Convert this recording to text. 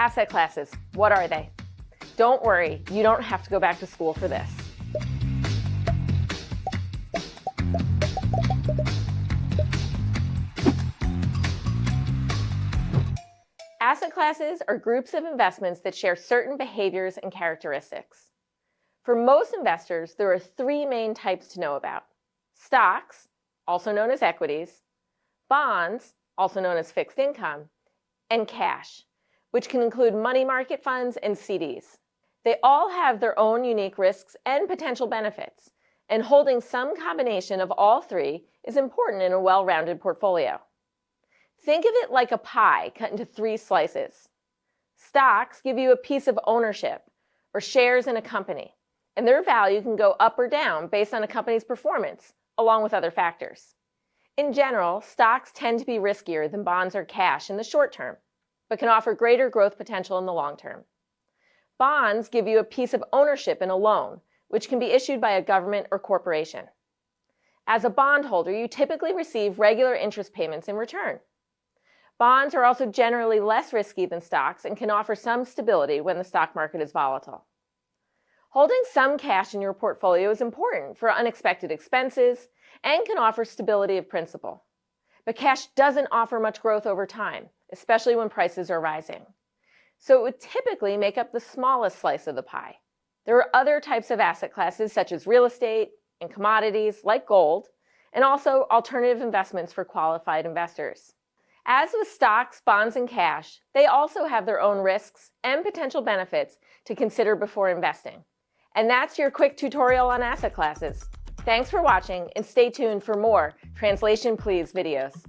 Asset classes, what are they? Don't worry, you don't have to go back to school for this. Asset classes are groups of investments that share certain behaviors and characteristics. For most investors, there are three main types to know about: stocks, also known as equities, bonds, also known as fixed income, and cash, which can include money market funds and CDs. They all have their own unique risks and potential benefits, and holding some combination of all three is important in a well-rounded portfolio. Think of it like a pie cut into three slices. Stocks give you a piece of ownership or shares in a company, and their value can go up or down based on a company's performance, along with other factors. In general, stocks tend to be riskier than bonds or cash in the short term, but can offer greater growth potential in the long term. Bonds give you a piece of ownership in a loan, which can be issued by a government or corporation. As a bondholder, you typically receive regular interest payments in return. Bonds are also generally less risky than stocks and can offer some stability when the stock market is volatile. Holding some cash in your portfolio is important for unexpected expenses and can offer stability of principal. But cash doesn't offer much growth over time, especially when prices are rising. So it would typically make up the smallest slice of the pie. There are other types of asset classes such as real estate and commodities like gold, and also alternative investments for qualified investors. As with stocks, bonds, and cash, they also have their own risks and potential benefits to consider before investing. And that's your quick tutorial on asset classes. Thanks for watching, and stay tuned for more Translation Please videos.